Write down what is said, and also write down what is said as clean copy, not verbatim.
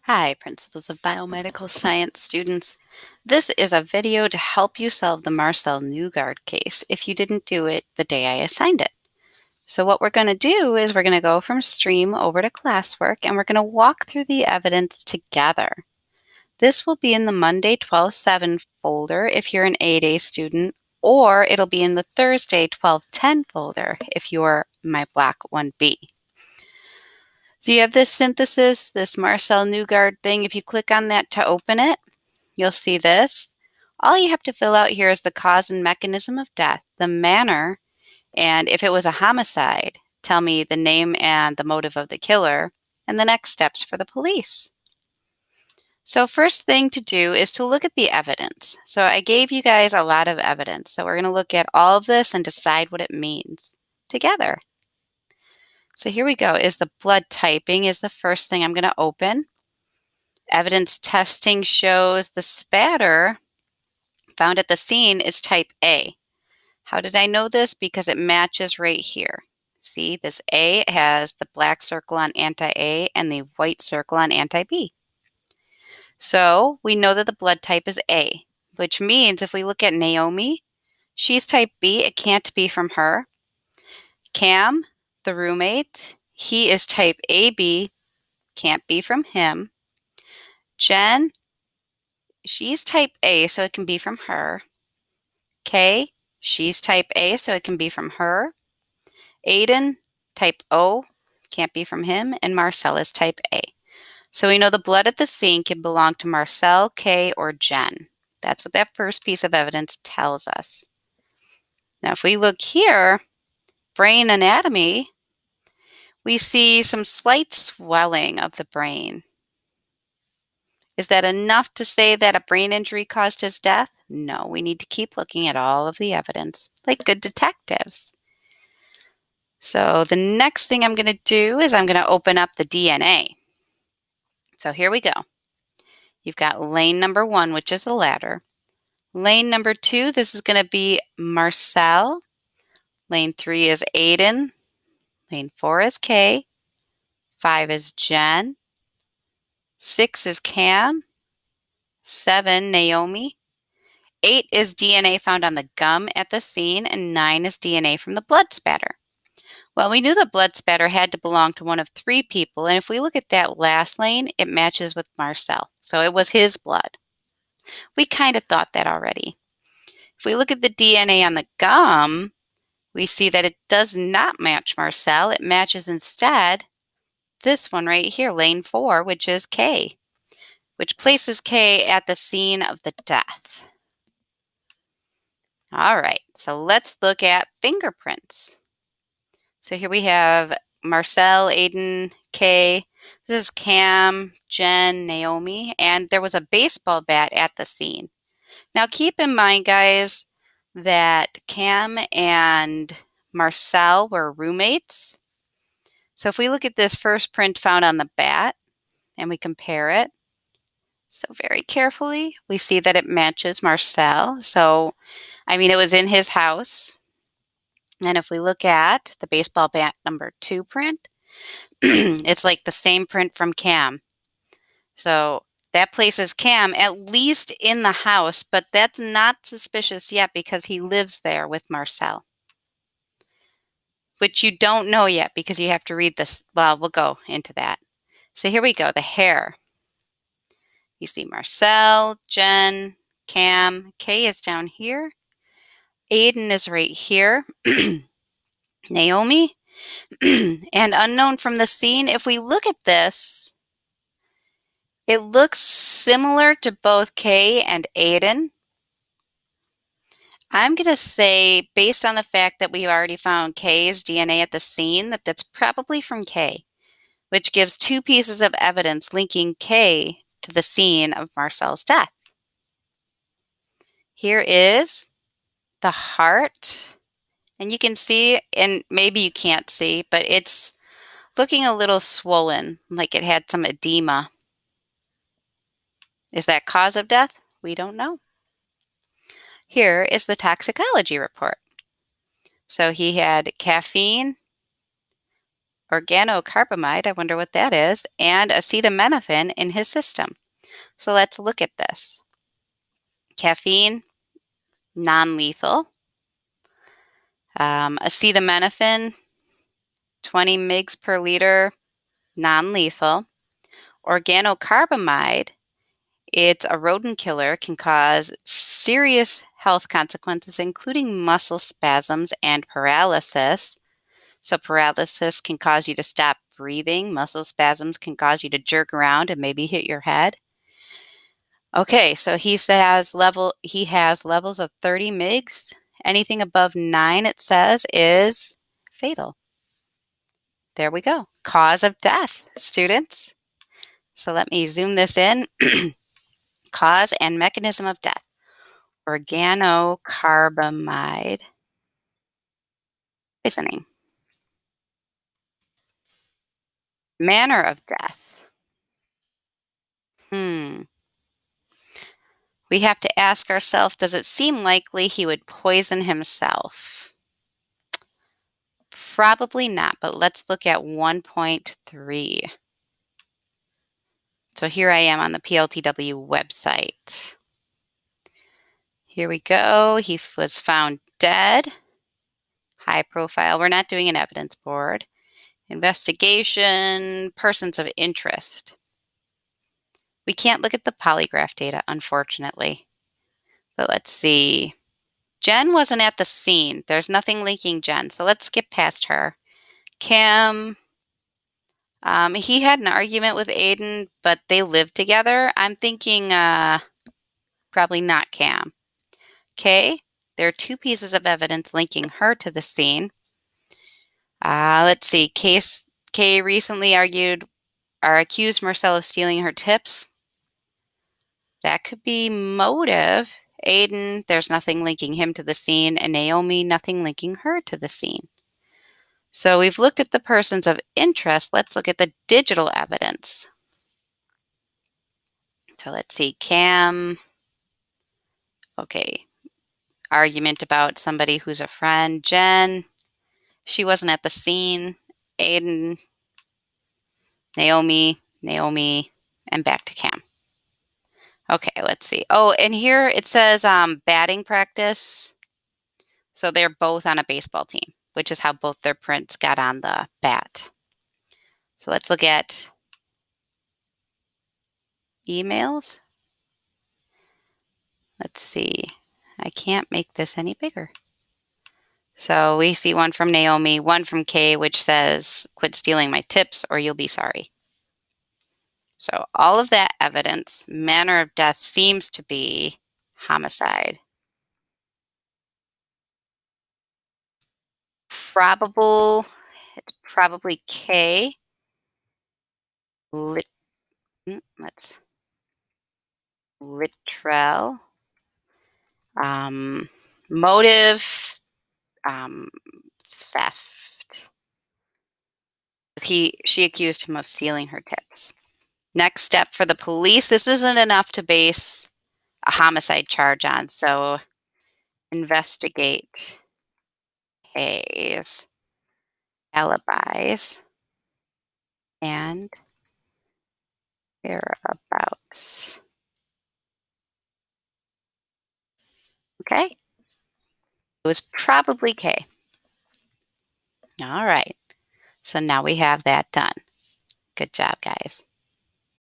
Hi, Principles of Biomedical Science students. This is a video to help you solve the Marcel Newgard case if you didn't do it the day I assigned it. So what we're going to do is we're going to go from stream over to classwork and we're going to walk through the evidence together. This will be in the Monday 12/7 folder if you're an 8A student, or it'll be in the Thursday 12/10 folder if you're my Block 1B. So you have this synthesis, this Marcel Newgard thing. If you click on that to open it, you'll see this. All you have to fill out here is the cause and mechanism of death, the manner, and if it was a homicide, tell me the name and the motive of the killer, and the next steps for the police. So first thing to do is to look at the evidence. So I gave you guys a lot of evidence. So we're going to look at all of this and decide what it means together. So here we go. Is the blood typing is the first thing I'm going to open. Evidence testing shows the spatter found at the scene is type A. How did I know this? Because it matches right here. See, this A has the black circle on anti-A and the white circle on anti-B. So we know that the blood type is A, which means if we look at Naomi, she's type B. It can't be from her. Cam, the roommate, he is type AB, can't be from him. Jen, she's type A, so it can be from her. Kay, she's type A, so it can be from her. Aiden, type O, can't be from him. And Marcel is type A. So we know the blood at the scene can belong to Marcel, Kay, or Jen. That's what that first piece of evidence tells us. Now, if we look here, brain anatomy, we see some slight swelling of the brain. Is that enough to say that a brain injury caused his death? No, we need to keep looking at all of the evidence, like good detectives. So the next thing I'm going to do is I'm going to open up the DNA. So here we go. You've got lane number 1, which is the ladder. Lane number 2, this is going to be Marcel. Lane 3 is Aiden. Lane 4 is Kay. 5 is Jen. 6 is Cam. 7, Naomi. 8 is DNA found on the gum at the scene, and 9 is DNA from the blood spatter. Well, we knew the blood spatter had to belong to one of 3 people, and if we look at that last lane, it matches with Marcel. So it was his blood. We kind of thought that already. If we look at the DNA on the gum, we see that it does not match Marcel. It matches instead this one right here, lane 4, which is K, which places K at the scene of the death. All right, so let's look at fingerprints. So here we have Marcel, Aiden, Kay. This is Cam, Jen, Naomi, and there was a baseball bat at the scene. Now keep in mind, guys, that Cam and Marcel were roommates. So if we look at this first print found on the bat and we compare it, so very carefully, we see that it matches Marcel. So, I mean, it was in his house. And if we look at the baseball bat number 2 print, it's like the same print from Cam. So that places Cam at least in the house, but that's not suspicious yet because he lives there with Marcel, which you don't know yet because you have to read this. Well, we'll go into that. So here we go, the hair. You see Marcel, Jen, Cam, Kay is down here. Aiden is right here. Naomi, and unknown from the scene. If we look at this, it looks similar to both Kay and Aiden. I'm going to say, based on the fact that we already found Kay's DNA at the scene, that that's probably from Kay, which gives 2 pieces of evidence linking Kay to the scene of Marcel's death. Here is the heart, and you can see, and maybe you can't see, but it's looking a little swollen, like it had some edema. Is that cause of death? We don't know. Here is the toxicology report. So he had caffeine, organocarbamide, I wonder what that is, and acetaminophen in his system. So let's look at this. Caffeine, non-lethal. Acetaminophen, 20 mg per liter, non-lethal. Organocarbamide, it's a rodent killer, can cause serious health consequences, including muscle spasms and paralysis. So paralysis can cause you to stop breathing. Muscle spasms can cause you to jerk around and maybe hit your head. Okay, so he has levels of 30 mgs. Anything above 9, it says, is fatal. There we go. Cause of death, students. So let me zoom this in. Cause and mechanism of death. Organocarbamide poisoning. Manner of death. We have to ask ourselves, does it seem likely he would poison himself? Probably not, but let's look at 1.3. So here I am on the PLTW website. Here we go. He was found dead. High profile. We're not doing an evidence board. Investigation, persons of interest. We can't look at the polygraph data, unfortunately. But let's see. Jen wasn't at the scene. There's nothing linking Jen, so let's skip past her. Kim, he had an argument with Aiden, but they lived together. I'm thinking probably not Cam. Kay, there are 2 pieces of evidence linking her to the scene. Let's see. Kay recently accused Marcel of stealing her tips. That could be motive. Aiden, there's nothing linking him to the scene, and Naomi, nothing linking her to the scene. So we've looked at the persons of interest. Let's look at the digital evidence. So let's see, Cam. Okay, argument about somebody who's a friend. Jen, she wasn't at the scene. Aiden, Naomi, and back to Cam. Okay, let's see. Oh, and here it says batting practice. So they're both on a baseball team, which is how both their prints got on the bat. So let's look at emails. Let's see. I can't make this any bigger. So we see one from Naomi, one from Kay, which says, quit stealing my tips or you'll be sorry. So all of that evidence, manner of death seems to be homicide. It's probably K. Literal. Motive, theft. She accused him of stealing her tips. Next step for the police, this isn't enough to base a homicide charge on, so investigate K's alibis and whereabouts. Okay, it was probably K. All right, so now we have that done. Good job, guys.